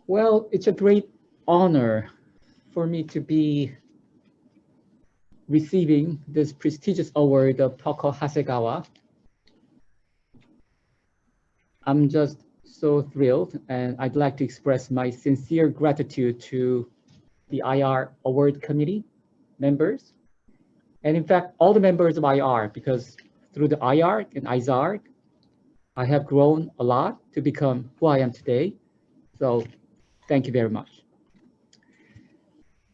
Well, it's a great honor for me to be receiving this prestigious award of Toko Hasegawa. I'm just so thrilled, and I'd like to express my sincere gratitude to the IR Award Committee members, and in fact, all the members of IR, because through the IR and ISARC, I have grown a lot to become who I am today. So thank you very much.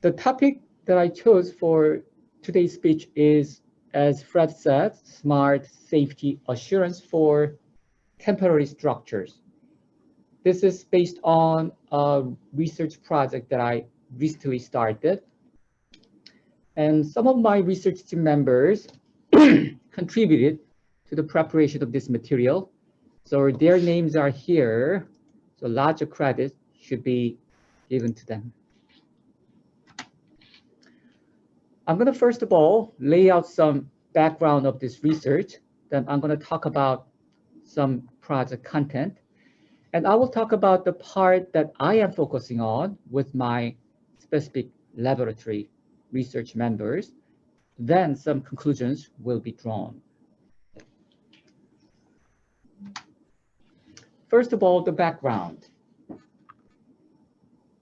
The topic that I chose for today's speech is, as Fred said, smart safety assurance for temporary structures. This is based on a research project that I recently started. And some of my research team members contributed to the preparation of this material. So their names are here. So larger credit should be given to them. I'm going to first of all lay out some background of this research. Then I'm going to talk about some project content. And I will talk about the part that I am focusing on with my specific laboratory research members. Then some conclusions will be drawn. First of all, the background.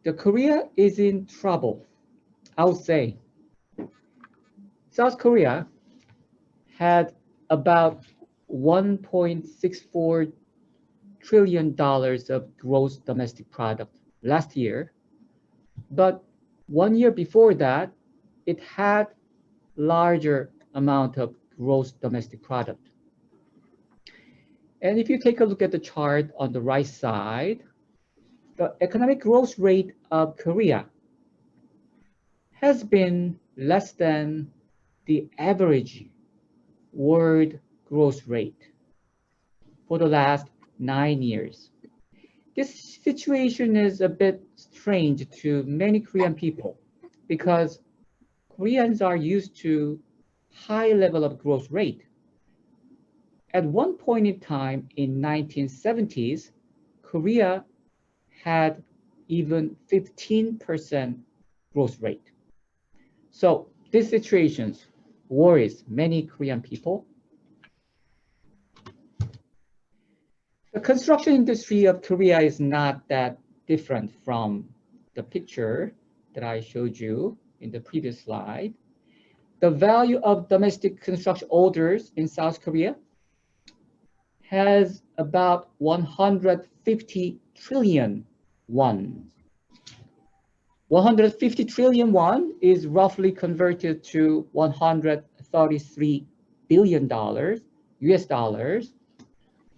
The Korea is in trouble, I would say. South Korea had about $1.64 trillion of gross domestic product last year. But 1 year before that, it had larger amount of gross domestic product. And if you take a look at the chart on the right side, the economic growth rate of Korea has been less than the average world growth rate for the last 9 years. This situation is a bit strange to many Korean people because Koreans are used to high level of growth rate. At one point in time in 1970s, Korea had even 15% growth rate. So this situation worries many Korean people. The construction industry of Korea is not that different from the picture that I showed you in the previous slide. The value of domestic construction orders in South Korea has about 150 trillion won. 150 trillion won is roughly converted to $133 billion US dollars.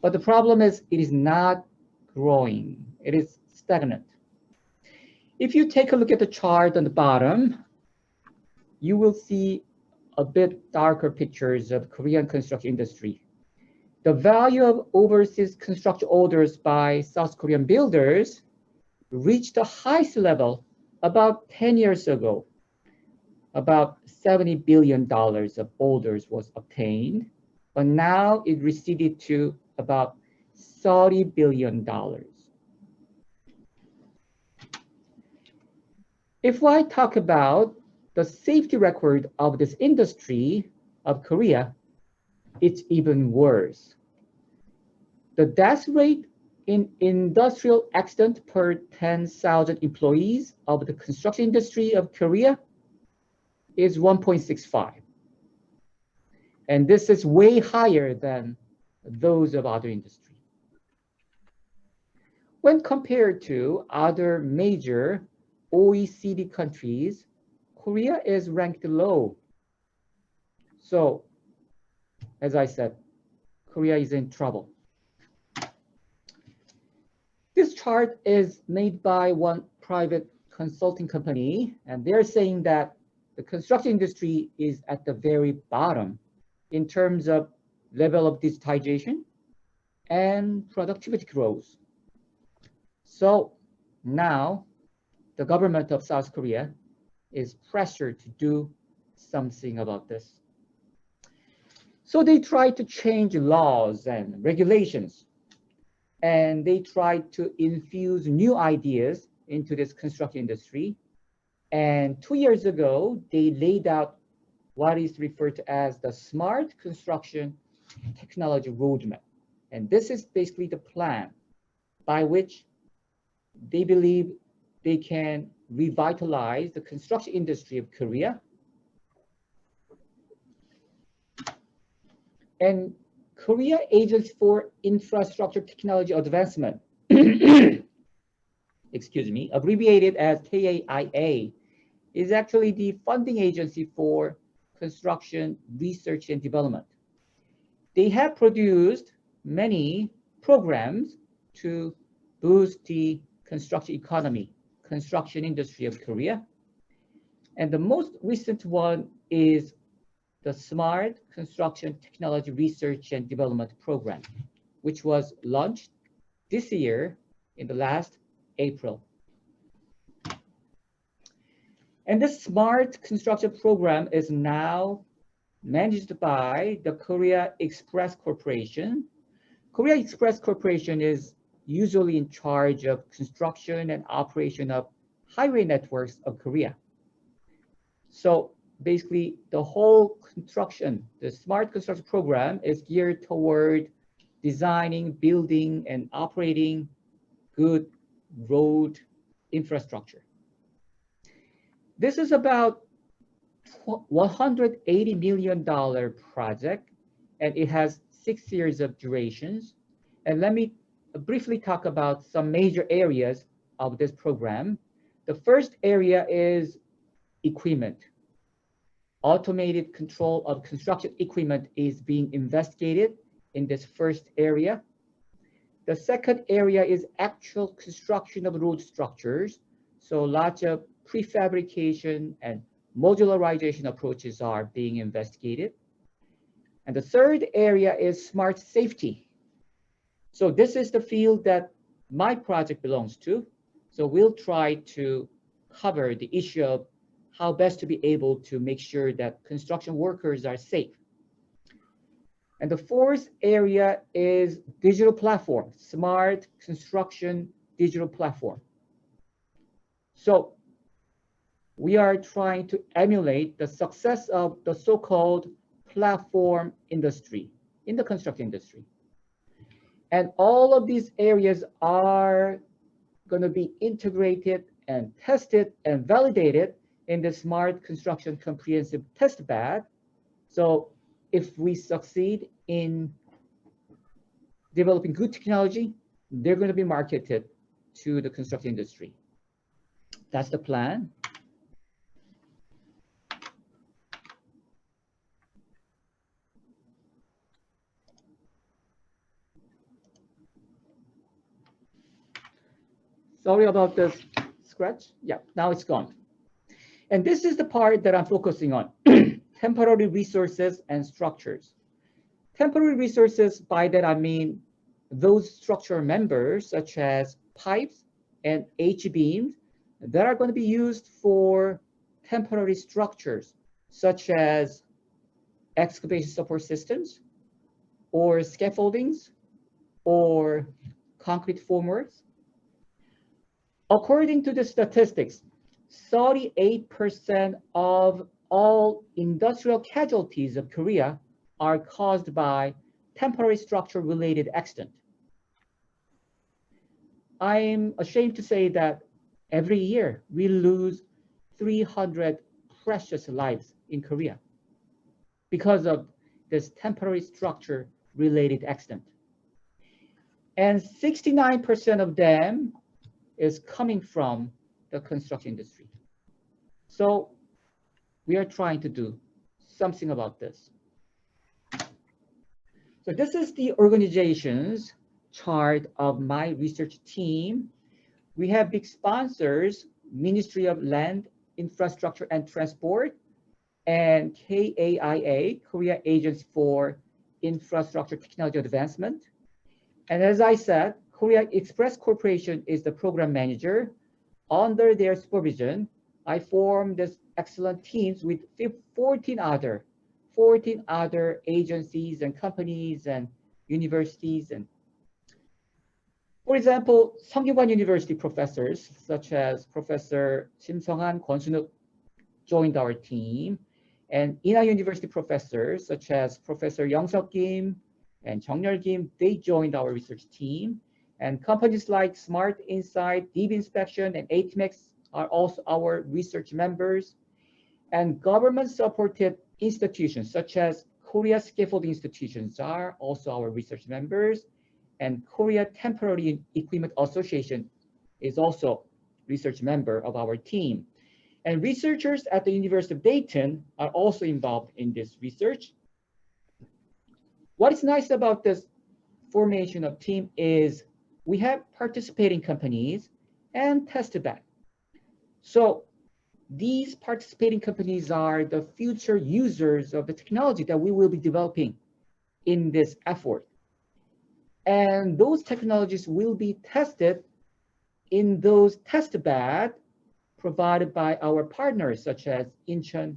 But the problem is it is not growing. It is stagnant. If you take a look at the chart on the bottom, you will see a bit darker pictures of Korean construction industry. The value of overseas construction orders by South Korean builders reached the highest level about 10 years ago. About $70 billion of orders was obtained, but now it receded to about $30 billion. If I talk about the safety record of this industry of Korea, it's even worse. The death rate in industrial accident per 10,000 employees of the construction industry of Korea is 1.65. And this is way higher than those of other industries. When compared to other major OECD countries, Korea is ranked low. So, as I said, Korea is in trouble. This chart is made by one private consulting company, and they're saying that the construction industry is at the very bottom in terms of level of digitization and productivity growth. So now the government of South Korea is pressured to do something about this. So they try to change laws and regulations, and they try to infuse new ideas into this construction industry. And 2 years ago, they laid out what is referred to as the Smart Construction Technology Roadmap. And this is basically the plan by which they believe they can revitalize the construction industry of Korea. And Korea Agency for Infrastructure Technology Advancement, excuse me, abbreviated as KAIA, is actually the funding agency for construction research and development. They have produced many programs to boost the construction economy, construction industry of Korea. And the most recent one is the Smart Construction Technology Research and Development Program, which was launched this year in the last April. And this Smart Construction Program is now managed by the Korea Express Corporation. Korea Express Corporation is usually in charge of construction and operation of highway networks of Korea. So basically, the whole construction, the Smart Construction Program is geared toward designing, building, and operating good road infrastructure. This is about $180 million project, and it has 6 years of durations. And let me briefly talk about some major areas of this program. The first area is equipment. Automated control of construction equipment is being investigated in this first area. The second area is actual construction of road structures. So lots of prefabrication and modularization approaches are being investigated. And the third area is smart safety. So this is the field that my project belongs to. So we'll try to cover the issue of how best to be able to make sure that construction workers are safe. And the fourth area is digital platform, smart construction digital platform. So we are trying to emulate the success of the so-called platform industry in the construction industry. And all of these areas are going to be integrated and tested and validated in the Smart Construction Comprehensive Test Bed. So if we succeed in developing good technology, they're going to be marketed to the construction industry. That's the plan. Sorry about this scratch. Yeah, now it's gone. And this is the part that I'm focusing on, temporary resources and structures. Temporary resources, by that I mean those structural members such as pipes and H-beams that are going to be used for temporary structures such as excavation support systems or scaffoldings or concrete formworks. According to the statistics, 38% of all industrial casualties of Korea are caused by temporary structure-related accident. I'm ashamed to say that every year we lose 300 precious lives in Korea because of this temporary structure-related accident. And 69% of them is coming from the construction industry. So we are trying to do something about this. So this is the organization's chart of my research team. We have big sponsors, Ministry of Land, Infrastructure and Transport, and KAIA, Korea Agency for Infrastructure Technology Advancement. And as I said, Korea Express Corporation is the program manager. Under their supervision, I formed this excellent teams with 14 other agencies and companies and universities. And For example, Sungkyuban University professors such as Professor Simseong-han, Kwon Sun-wook joined our team, and Ina University professors such as Professor Young-seok Kim and Jeong-yeol Kim, they joined our research team. And companies like Smart Insight, Deep Inspection, and ATMEX are also our research members. And government-supported institutions such as Korea Scaffolding Institutions are also our research members. And Korea Temporary Equipment Association is also research member of our team. And researchers at the University of Dayton are also involved in this research. What is nice about this formation of team is we have participating companies and testbed. So these participating companies are the future users of the technology that we will be developing in this effort. And those technologies will be tested in those testbed provided by our partners, such as Incheon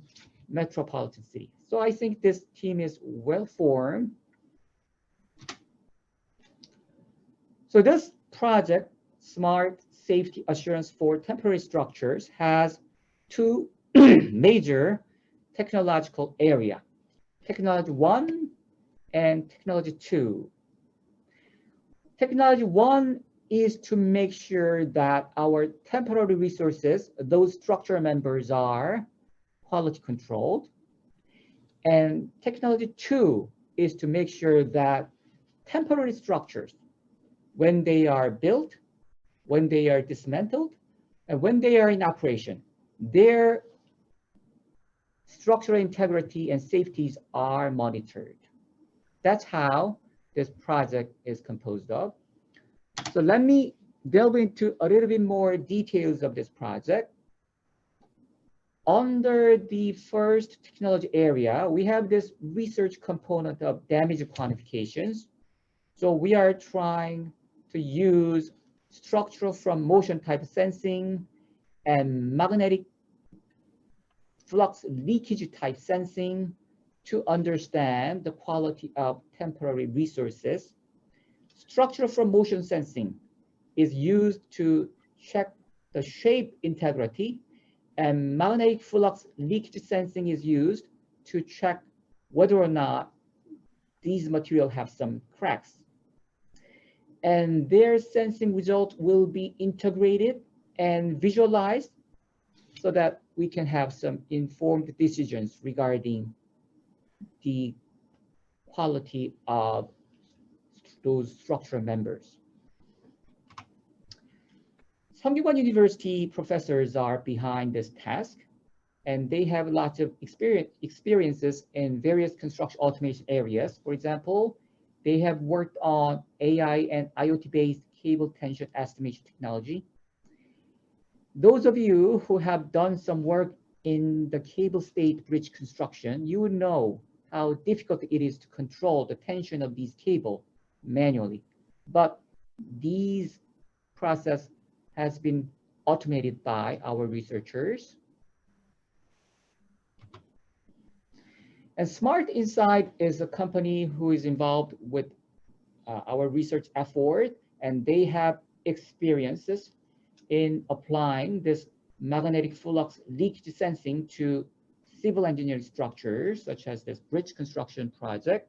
Metropolitan City. So I think this team is well formed. So this project, Smart Safety Assurance for Temporary Structures, has two major technological areas, Technology 1 and Technology 2. Technology 1 is to make sure that our temporary resources, those structural members, are quality controlled. And Technology 2 is to make sure that temporary structures, when they are built, when they are dismantled, and when they are in operation, their structural integrity and safeties are monitored. That's how this project is composed of. So let me delve into a little bit more details of this project. Under the first technology area, we have this research component of damage quantifications. So we are trying to use structural from motion type sensing and magnetic flux leakage type sensing to understand the quality of temporary resources. Structural from motion sensing is used to check the shape integrity, and magnetic flux leakage sensing is used to check whether or not these materials have some cracks. And their sensing result will be integrated and visualized so that we can have some informed decisions regarding the quality of those structural members. Sungkyuban University professors are behind this task, and they have lots of experiences in various construction automation areas. For example, they have worked on AI and IoT-based cable tension estimation technology. Those of you who have done some work in the cable-stayed bridge construction, you would know how difficult it is to control the tension of these cables manually. But these process has been automated by our researchers. And Smart Insight is a company who is involved with our research effort, and they have experiences in applying this magnetic flux leakage sensing to civil engineering structures, such as this bridge construction project.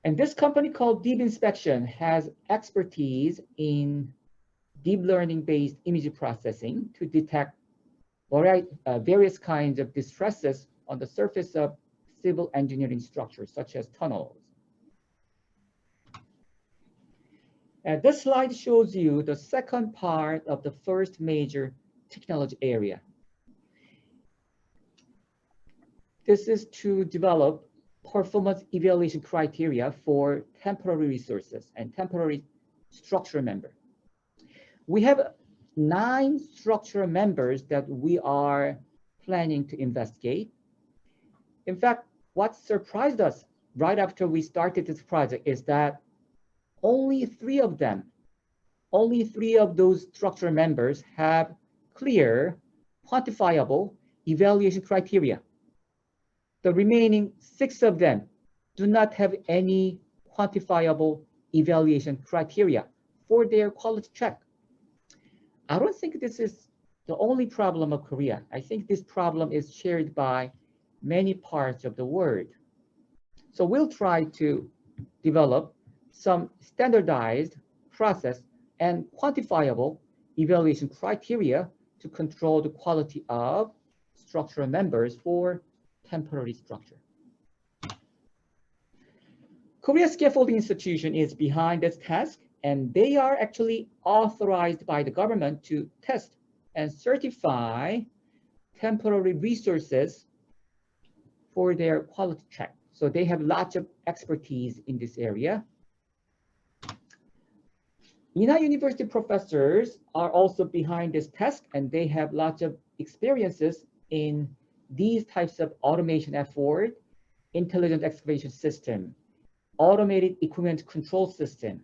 And this company called Deep Inspection has expertise in deep learning-based image processing to detect various kinds of distresses on the surface of civil engineering structures, such as tunnels. And this slide shows you the second part of the first major technology area. This is to develop performance evaluation criteria for temporary resources and temporary structural member. We have 9 structural members that we are planning to investigate. In fact, what surprised us right after we started this project is that only 3 of those structural members have clear, quantifiable evaluation criteria. The remaining 6 of them do not have any quantifiable evaluation criteria for their quality check. I don't think this is the only problem of Korea. I think this problem is shared by many parts of the world. So we'll try to develop some standardized process and quantifiable evaluation criteria to control the quality of structural members for temporary structure. Korea Scaffolding Institution is behind this task, and they are actually authorized by the government to test and certify temporary resources for their quality check. So they have lots of expertise in this area. Ina University professors are also behind this task, and they have lots of experiences in these types of automation effort, intelligent excavation system, automated equipment control system,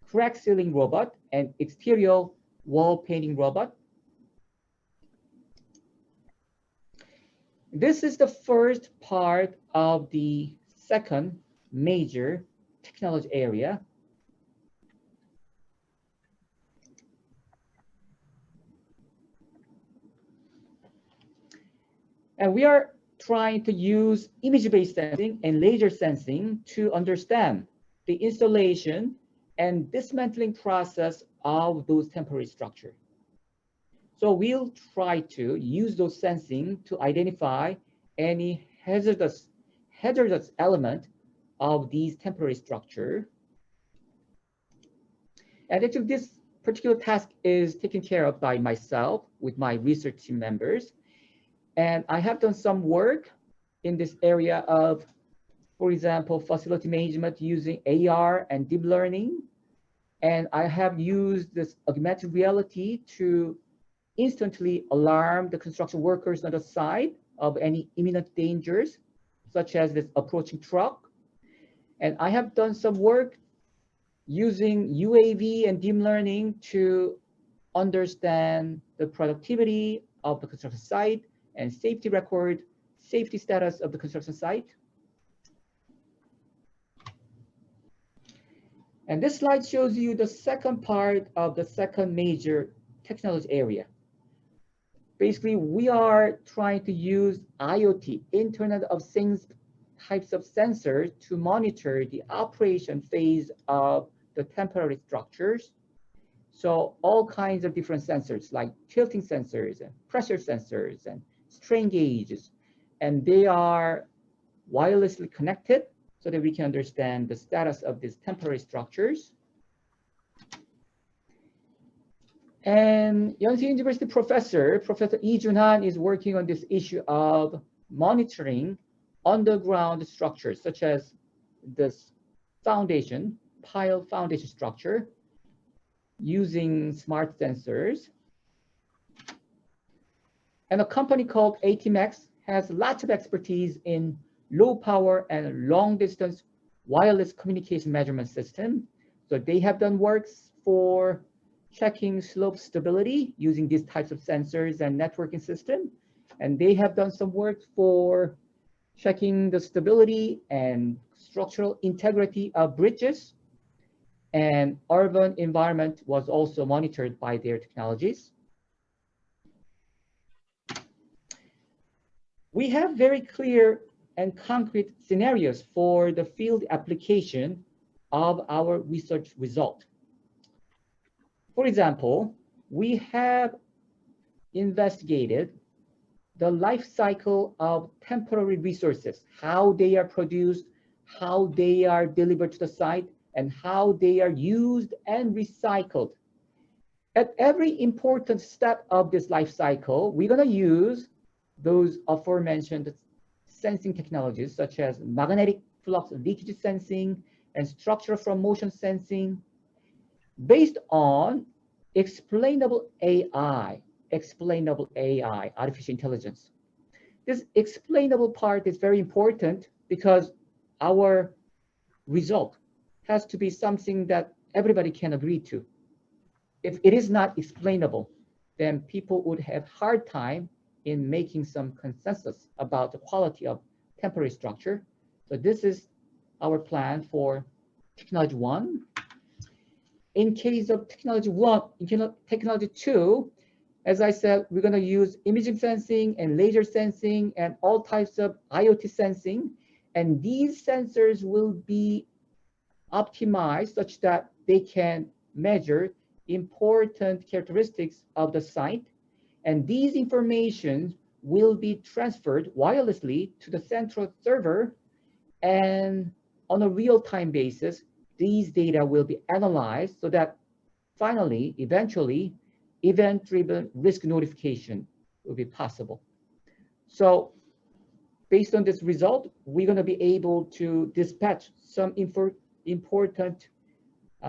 crack sealing robot, and exterior wall painting robot. This is the first part of the second major technology area. And we are trying to use image-based sensing and laser sensing to understand the installation and dismantling process of those temporary structures. So we'll try to use those sensing to identify any hazardous element of these temporary structure. And actually this particular task is taken care of by myself with my research team members. And I have done some work in this area of, for example, facility management using AR and deep learning. And I have used this augmented reality to instantly alarm the construction workers on the side of any imminent dangers, such as this approaching truck. And I have done some work using UAV and deep learning to understand the productivity of the construction site and safety record, safety status of the construction site. And this slide shows you the second part of the second major technology area. Basically, we are trying to use IoT, Internet of Things types of sensors to monitor the operation phase of the temporary structures. So all kinds of different sensors like tilting sensors and pressure sensors and strain gauges, and they are wirelessly connected so that we can understand the status of these temporary structures. And Yonsei University Professor Lee Jun-han is working on this issue of monitoring underground structures, such as this foundation, pile foundation structure, using smart sensors. And a company called ATMX has lots of expertise in low power and long distance wireless communication measurement system. So they have done works for checking slope stability using these types of sensors and networking system. And they have done some work for checking the stability and structural integrity of bridges. And urban environment was also monitored by their technologies. We have very clear and concrete scenarios for the field application of our research result. For example, we have investigated the life cycle of temporary resources, how they are produced, how they are delivered to the site, and how they are used and recycled. At every important step of this life cycle, we're going to use those aforementioned sensing technologies such as magnetic flux leakage sensing and structure from motion sensing based on explainable AI, artificial intelligence. This explainable part is very important because our result has to be something that everybody can agree to. If it is not explainable, then people would have hard time in making some consensus about the quality of temporary structure. So this is our plan for technology 1. in case of technology one, in technology two, as I said, we're going to use imaging sensing and laser sensing and all types of IoT sensing. And these sensors will be optimized such that they can measure important characteristics of the site. And these information will be transferred wirelessly to the central server. And on a real-time basis, these data will be analyzed so that finally, eventually, event-driven risk notification will be possible. So based on this result, we're going to be able to dispatch some important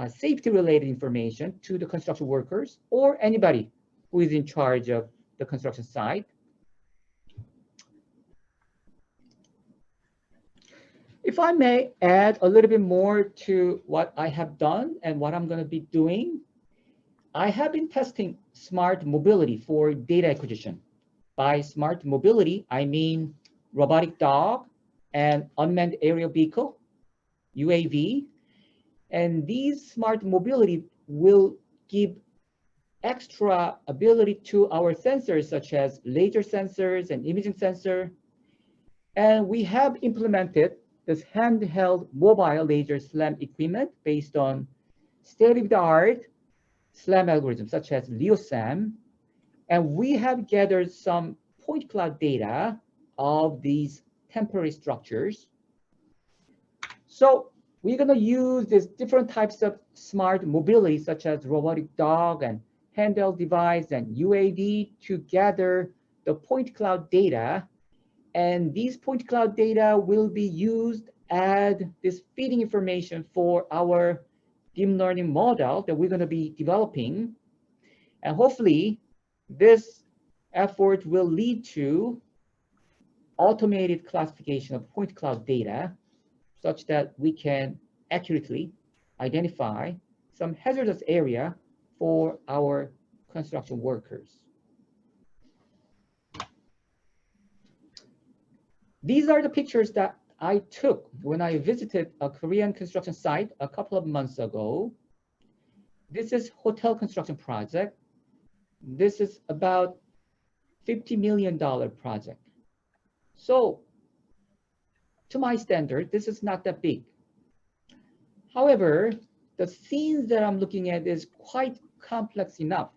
safety-related information to the construction workers or anybody who is in charge of the construction site. If I may add a little bit more to what I have done and what I'm going to be doing, I have been testing smart mobility for data acquisition. By smart mobility, I mean robotic dog and unmanned aerial vehicle, UAV. And these smart mobility will give extra ability to our sensors, such as laser sensors and imaging sensor. And we have implemented this handheld mobile laser SLAM equipment based on state-of-the-art SLAM algorithms, such as LeoSAM. And we have gathered some point cloud data of these temporary structures. So we're going to use these different types of smart mobility, such as robotic dog and handheld device and UAV, to gather the point cloud data. And these point cloud data will be used as this feeding information for our deep learning model that we're going to be developing. And hopefully, this effort will lead to automated classification of point cloud data such that we can accurately identify some hazardous area for our construction workers. These are the pictures that I took when I visited a Korean construction site a couple of months ago. This is hotel construction project. This is about $50 million project. So to my standard, this is not that big. However, the scenes that I'm looking at is quite complex enough.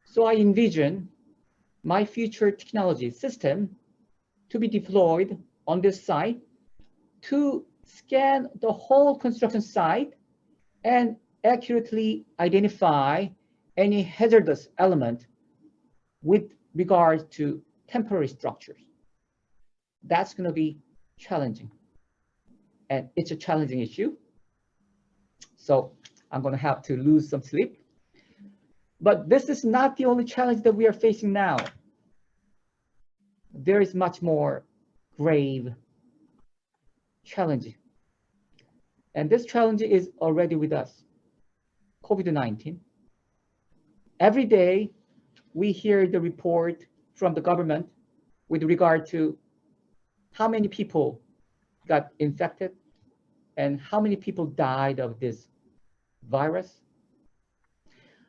So I envision my future technology system to be deployed on this site to scan the whole construction site and accurately identify any hazardous element with regards to temporary structures. That's going to be challenging. And it's a challenging issue. So I'm going to have to lose some sleep. But this is not the only challenge that we are facing now. There is much more grave challenge. And this challenge is already with us, COVID-19. Every day, we hear the report from the government with regard to how many people got infected and how many people died of this virus.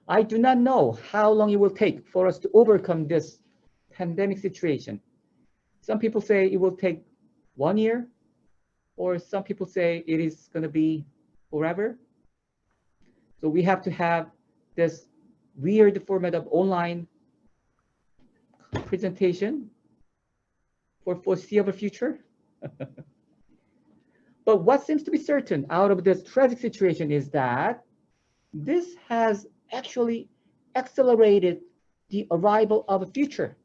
I do not know how long it will take for us to overcome this pandemic situation. Some people say it will take 1 year, or some people say it is going to be forever. So we have to have this weird format of online presentation for foreseeable future. But what seems to be certain out of this tragic situation is that this has actually accelerated the arrival of a future.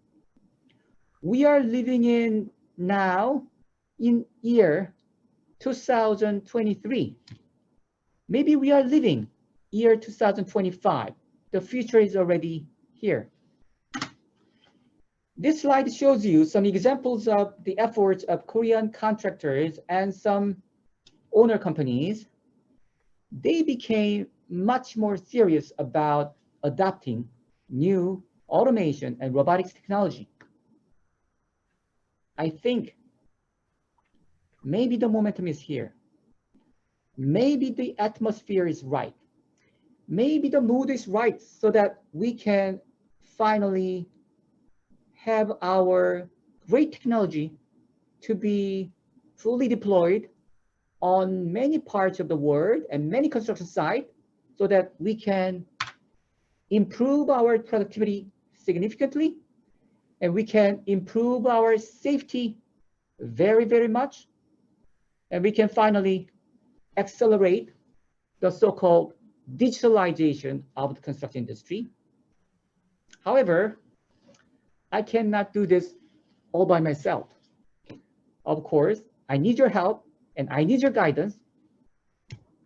We are living in now in year 2023. Maybe we are living year 2025. The future is already here. This slide shows you some examples of the efforts of Korean contractors and some owner companies. They became much more serious about adopting new automation and robotics technology. I think maybe the momentum is here. Maybe the atmosphere is right maybe the mood is right so that we can finally have our great technology to be fully deployed on many parts of the world and many construction sites so that we can improve our productivity significantly, and we can improve our safety very, very much, and we can finally accelerate the so-called digitalization of the construction industry. However, I cannot do this all by myself. Of course, I need your help and I need your guidance.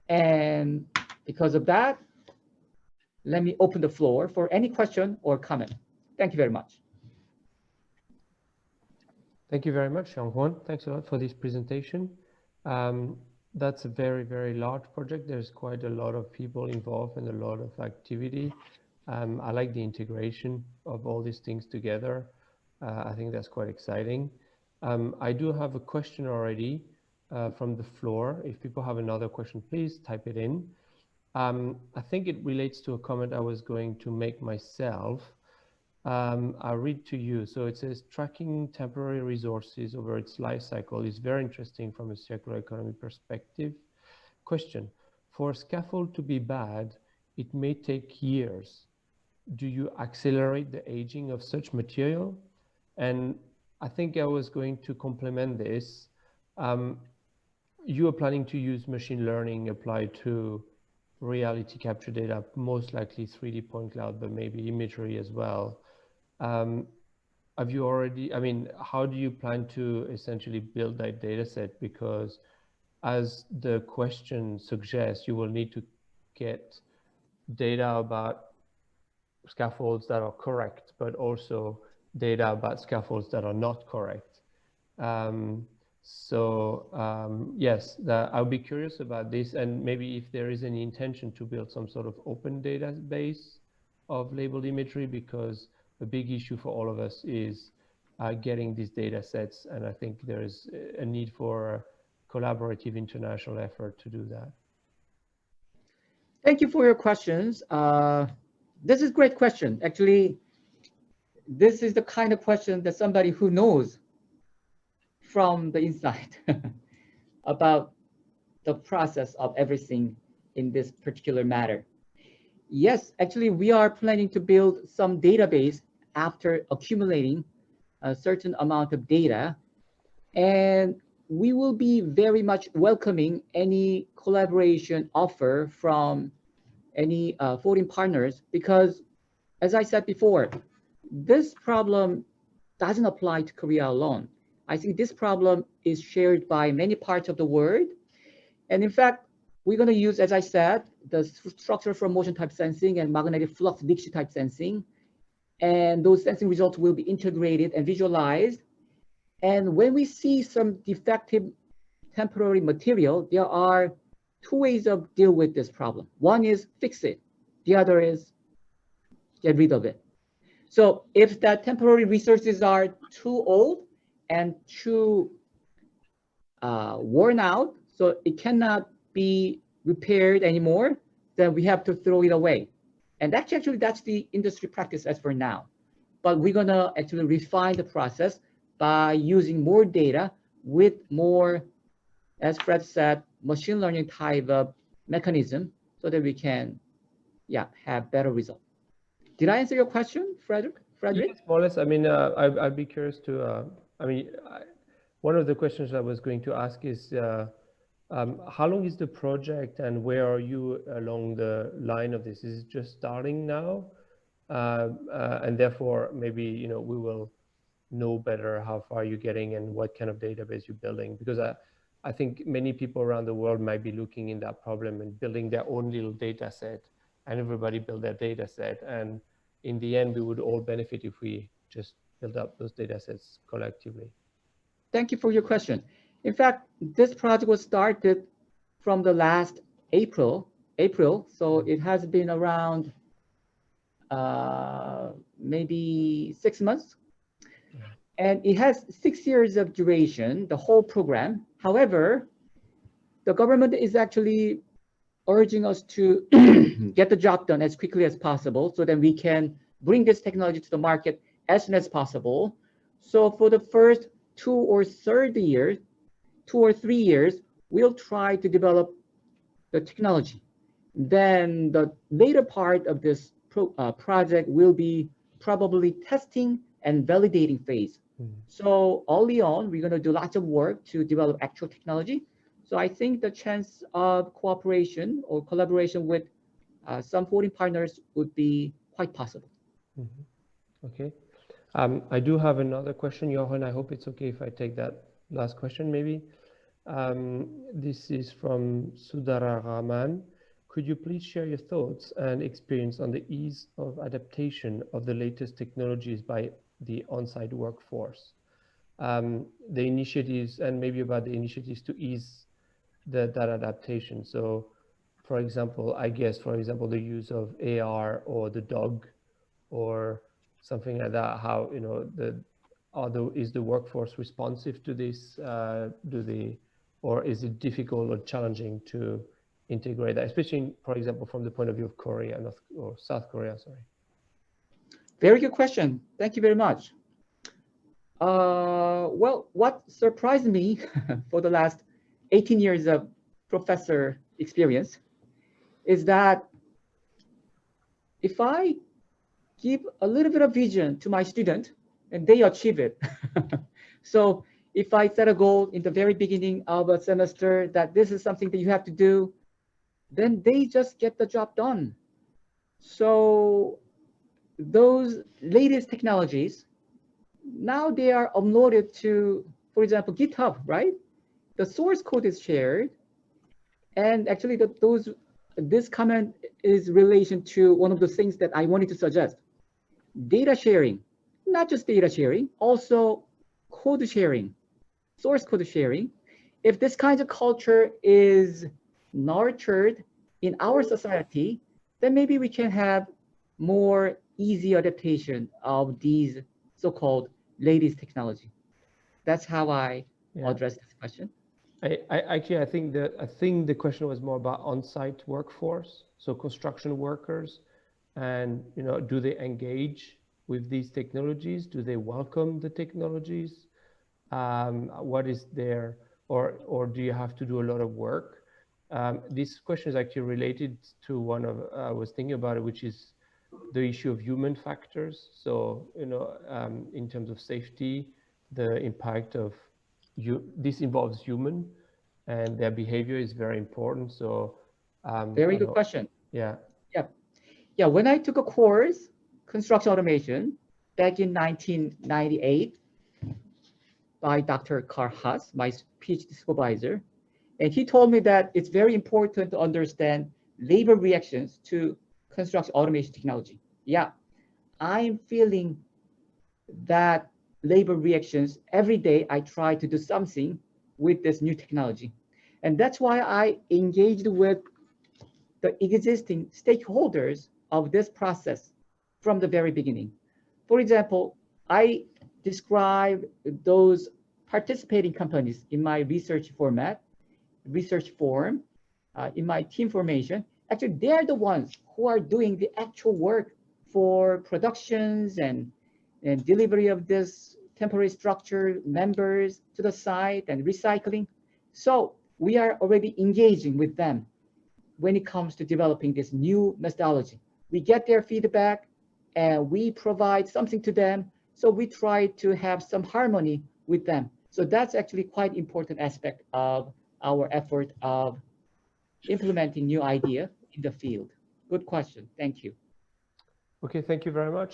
And because of that, let me open the floor for any question or comment. Thank you very much. Thank you very much, Young-Hwan. Thanks a lot for this presentation. That's a very, very large project. There's quite a lot of people involved and a lot of activity. I like the integration of all these things together. I think that's quite exciting. I do have a question already from the floor. If people have another question, please type it in. I think it relates to a comment I was going to make myself. I'll read to you. So it says, tracking temporary resources over its life cycle is very interesting from a circular economy perspective. Question, for a scaffold to be bad, it may take years. Do you accelerate the aging of such material? And I think I was going to complement this. You are planning to use machine learning applied to reality capture data, most likely 3D point cloud, but maybe imagery as well. Have you already, I mean, how do you plan to essentially build that data set? Because as the question suggests, you will need to get data about scaffolds that are correct, but also data about scaffolds that are not correct. Yes, I'll be curious about this, and maybe if there is any intention to build some sort of open database of labeled imagery, because a big issue for all of us is getting these data sets, and I think there is a need for a collaborative international effort to do that. Thank you for your questions. This is a great question. Actually, this is the kind of question that somebody who knows from the inside about the process of everything in this particular matter. Yes, actually, we are planning to build some database after accumulating a certain amount of data, and we will be very much welcoming any collaboration offer from any foreign partners, because as I said before, this problem doesn't apply to Korea alone. I think this problem is shared by many parts of the world. And in fact, we're going to use, as I said, the structure from motion type sensing and magnetic flux Nixie type sensing. And those sensing results will be integrated and visualized. And when we see some defective temporary material, there are two ways of deal with this problem. One is fix it. The other is get rid of it. So if that temporary resources are too old and too worn out, so it cannot be repaired anymore, then we have to throw it away. And actually, that's the industry practice as for now. But we're gonna actually refine the process by using more data with more, as Fred said, machine learning type of mechanism so that we can, have better results. Did I answer your question, Frederick? Yes, more or less. I mean, I'd be curious to, one of the questions I was going to ask is, how long is the project and where are you along the line of this? Is it just starting now? And therefore, maybe, we will know better how far you're getting and what kind of database you're building. Because I think many people around the world might be looking in that problem and building their own little data set, and everybody build their data set. And in the end, we would all benefit if we just build up those data sets collectively. Thank you for your question. In fact, this project was started from the last April. So it has been around maybe 6 months. And it has 6 years of duration, the whole program. However, the government is actually urging us to get the job done as quickly as possible so that we can bring this technology to the market as soon as possible. So for the first 2 or 3 years, we'll try to develop the technology. Then the later part of this project will be probably testing and validating phase. So early on, we're going to do lots of work to develop actual technology. So I think the chance of cooperation or collaboration with some foreign partners would be quite possible. Okay. I do have another question, Johan. I hope it's okay if I take that last question, maybe. This is from Sudara Rahman. Could you please share your thoughts and experience on the ease of adaptation of the latest technologies by the on-site workforce? The initiatives, and maybe about the initiatives to ease that adaptation. So, for example, I guess, for example, the use of AR or the dog or something like that. How, you know, is the workforce responsive to this? Or is it difficult or challenging to integrate that, especially, for example, from the point of view of Korea or South Korea? Sorry. Very good question. Thank you very much. Well, what surprised me for the last 18 years of professor experience is that if I give a little bit of vision to my student and they achieve it. So if I set a goal in the very beginning of a semester that this is something that you have to do, then they just get the job done. So those latest technologies, now they are uploaded to, for example, GitHub, right? The source code is shared. And actually this comment is relation to one of the things that I wanted to suggest. Data sharing, not just data sharing, also code sharing, source code sharing. If this kind of culture is nurtured in our society, then maybe we can have more easy adaptation of these so-called latest technology. That's how I address this question. I think the question was more about on-site workforce, so construction workers, and, you know, do they engage with these technologies? Do they welcome the technologies? What is their, or do you have to do a lot of work? This question is actually related to one of I was thinking about it, which is the issue of human factors. So, you know, in terms of safety, the impact of this involves human, and their behavior is very important. So, very good question. Yeah. Yeah. When I took a course, construction automation, back in 1998 by Dr. Carl Haas, my PhD supervisor, and he told me that it's very important to understand labor reactions to construction automation technology. Yeah, I'm feeling that labor reactions every day. I try to do something with this new technology. And that's why I engaged with the existing stakeholders of this process from the very beginning. For example, I describe those participating companies in my research form, in my team formation. Actually, they're the ones who are doing the actual work for productions and delivery of this temporary structure members to the site and recycling. So we are already engaging with them when it comes to developing this new methodology. We get their feedback and we provide something to them. So we try to have some harmony with them. So that's actually quite important aspect of our effort of implementing new idea in the field. Good question. Thank you. Okay, thank you very much.